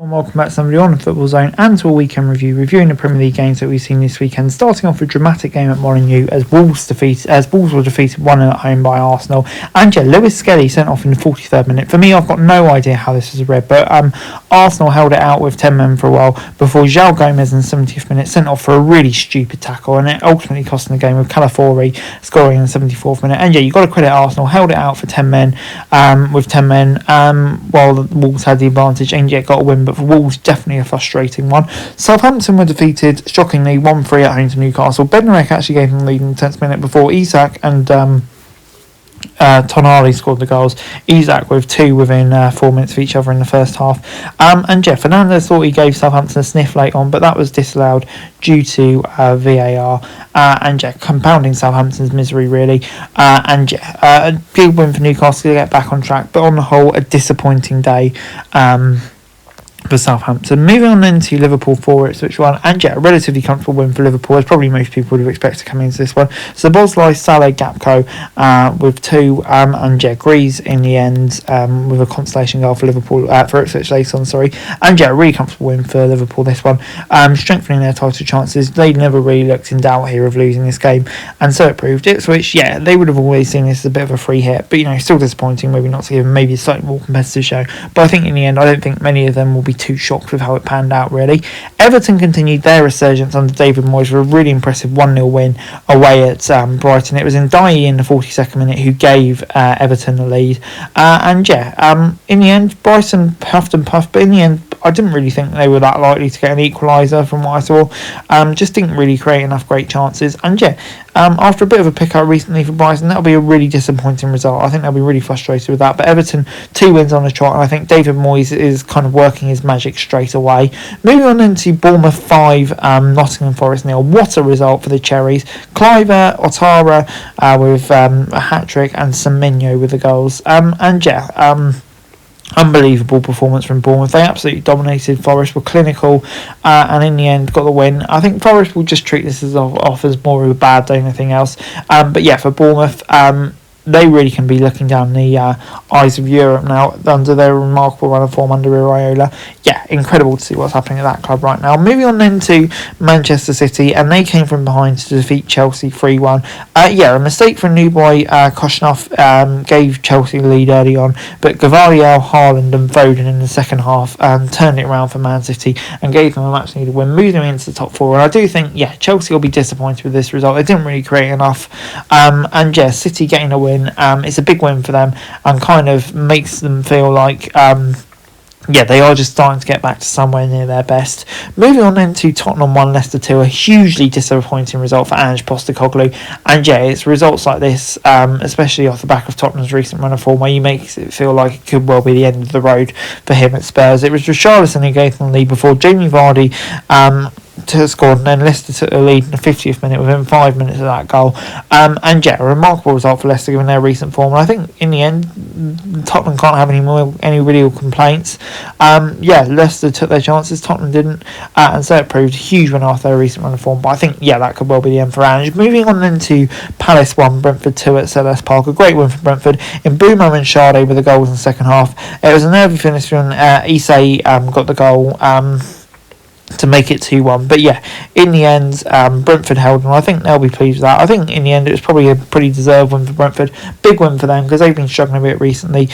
Welcome back to somebody on the Football Zone and to a weekend review, reviewing the Premier League games that we've seen this weekend. Starting off with a dramatic game at Molineux as Wolves were defeated 1-0 at home by Arsenal. And Lewis Skelly sent off in the 43rd minute. For me, I've got no idea how this was red, but Arsenal held it out with 10 men for a while before João Gomez in the 70th minute sent off for a really stupid tackle, and it ultimately cost them the game with Calafiori scoring in the 74th minute. And you've got to credit Arsenal, held it out for 10 men while the Wolves had the advantage and yet got a win. But for Wolves, definitely a frustrating one. Southampton were defeated, shockingly, 1-3 at home to Newcastle. Bednarek actually gave them the lead in the 10th minute before Isak and Tonali scored the goals. Isak with two within 4 minutes of each other in the first half. Fernandez thought he gave Southampton a sniff late on, but that was disallowed due to VAR. Compounding Southampton's misery, really. A big win for Newcastle to get back on track, but on the whole, a disappointing day for Southampton. Moving on then to Liverpool 4 Ipswich 1, and a relatively comfortable win for Liverpool, as probably most people would have expected coming into this one. So Boslai, Saleh, Gapco with two, Greaves in the end with a consolation goal for Liverpool for Ipswich later on. A really comfortable win for Liverpool this one, strengthening their title chances. They never really looked in doubt here of losing this game, and so it proved. Ipswich, they would have always seen this as a bit of a free hit, but still disappointing. Maybe not to give them maybe a slightly more competitive show, but I think in the end, I don't think many of them will be too shocked with how it panned out, really. Everton continued their resurgence under David Moyes with a really impressive 1-0 win away at Brighton. It was Ndiaye in the 42nd minute who gave Everton the lead. In the end, Brighton puffed and puffed, but in the end, I didn't really think they were that likely to get an equaliser from what I saw. Just didn't really create enough great chances. After a bit of a pick-up recently for Brighton, that'll be a really disappointing result. I think they'll be really frustrated with that. But Everton, 2 wins on the trot, and I think David Moyes is kind of working his magic straight away. Moving on into Bournemouth 5, Nottingham Forest 0. What a result for the Cherries. Cliver, Otara with a hat-trick, and Semenyo with the goals. Unbelievable performance from Bournemouth. They absolutely dominated. Forest were clinical and in the end got the win. I think Forest will just treat this as off as more of a bad day than anything else. For Bournemouth, they really can be looking down the eyes of Europe now under their remarkable run of form under Iraola. Incredible to see what's happening at that club right now. Moving on then to Manchester City, and they came from behind to defeat Chelsea 3-1. A mistake from new boy Koshnov gave Chelsea the lead early on, but Gvardiol, Haaland and Foden in the second half turned it around for Man City and gave them a much needed win, moving them into the top 4. And I do think, Chelsea will be disappointed with this result. They didn't really create enough. City getting a win, it's a big win for them and kind of makes them feel like they are just starting to get back to somewhere near their best. Moving on then to Tottenham 1, Leicester 2, a hugely disappointing result for Ange Postecoglou. And it's results like this, especially off the back of Tottenham's recent run of form, where he makes it feel like it could well be the end of the road for him at Spurs. It was Richarlison who gave them the lead before Jamie Vardy scored, and then Leicester took the lead in the 50th minute within 5 minutes of that goal. A remarkable result for Leicester given their recent form. And I think in the end, Tottenham can't have any real complaints. Leicester took their chances, Tottenham didn't, and so it proved a huge win after their recent run of form. But I think that could well be the end for Ange. Moving on then to Palace 1, Brentford 2 at Selhurst Park. A great win for Brentford in Bouma and Sade with the goals in the second half. It was a nervy finish when Issei got the goal to make it 2-1. But in the end, Brentford held them. I think they'll be pleased with that. I think in the end it was probably a pretty deserved win for Brentford. Big win for them because they've been struggling a bit recently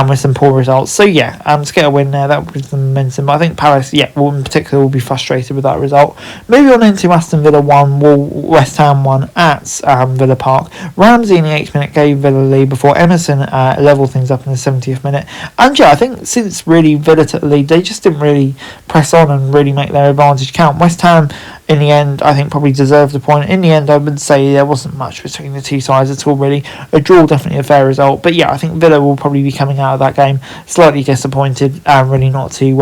with some poor results. So to get a win there, that will give them momentum. But I think Palace, in particular, will be frustrated with that result. Moving on into Aston Villa 1, West Ham 1 at Villa Park. Ramsey in the 8th minute gave Villa the lead before Emerson levelled things up in the 70th minute. And I think since really Villa took the lead, they just didn't really press on and really make their advantage count. West Ham in the end I think probably deserved the point. In the end I would say there wasn't much between the two sides at all really. A draw, definitely a fair result, but I think Villa will probably be coming out of that game slightly disappointed really not to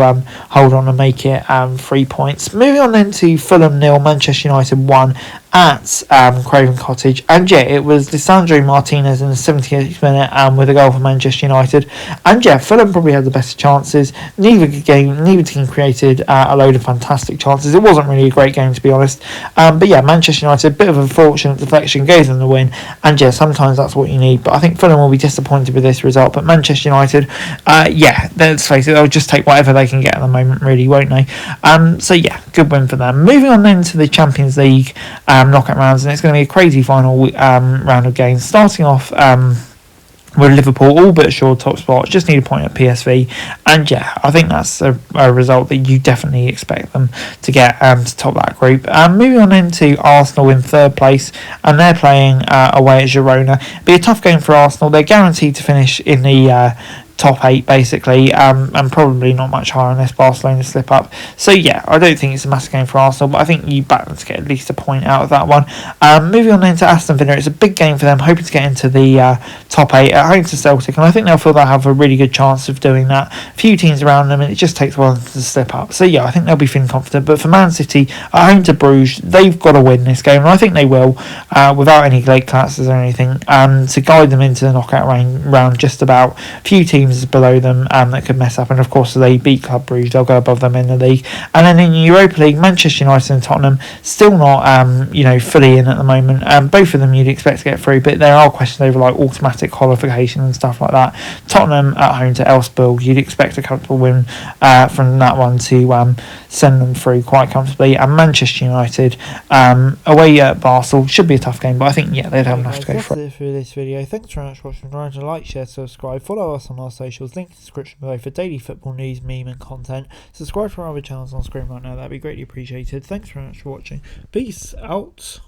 hold on and make it 3 points. Moving on then to Fulham 0, Manchester United 1 at Craven Cottage, and it was Lisandro Martinez in the 78th minute with a goal for Manchester United. And Fulham probably had the better chances. Neither team created a load of fantastic chances. It wasn't really a great game to to be honest. But yeah, Manchester United, a bit of a fortunate deflection, gave them the win, and yeah, sometimes that's what you need. But I think Fulham will be disappointed with this result. But Manchester United, yeah, let's face it, they'll just take whatever they can get at the moment, really, won't they? So yeah, good win for them. Moving on then to the Champions League knockout rounds, and it's going to be a crazy final round of games, starting off with Liverpool all but assured top spot, just need a point at PSV, and yeah, I think that's a result that you definitely expect them to get to top that group. Moving on into Arsenal in third place, and they're playing away at Girona. Be a tough game for Arsenal. They're guaranteed to finish in the top 8 basically, and probably not much higher unless Barcelona slip up. So yeah, I don't think it's a massive game for Arsenal, but I think you back them to get at least a point out of that one. Moving on into Aston Villa, it's a big game for them, hoping to get into the top 8 at home to Celtic, and I think they'll feel they'll have a really good chance of doing that. A few teams around them, and it just takes one to slip up. So yeah, I think they'll be feeling confident. But for Man City at home to Bruges, they've got to win this game, and I think they will, without any late collapses or anything, to guide them into the knockout round. Just about a few teams below them that could mess up, and of course if they beat Club Brugge, they'll go above them in the league. And then in the Europa League, Manchester United and Tottenham still not fully in at the moment. Both of them you'd expect to get through, but there are questions over like automatic qualification and stuff like that. Tottenham at home to Elfsborg, you'd expect a comfortable win from that one to send them through quite comfortably. And Manchester United away at Basel should be a tough game, but I think they'd have enough to go through. That's it for this video. Thanks very much for watching. Remember to like, share, subscribe, follow us on our socials, link in the description below for daily football news, meme and content. Subscribe to our other channels on screen right now, that'd be greatly appreciated. Thanks very much for watching. Peace out.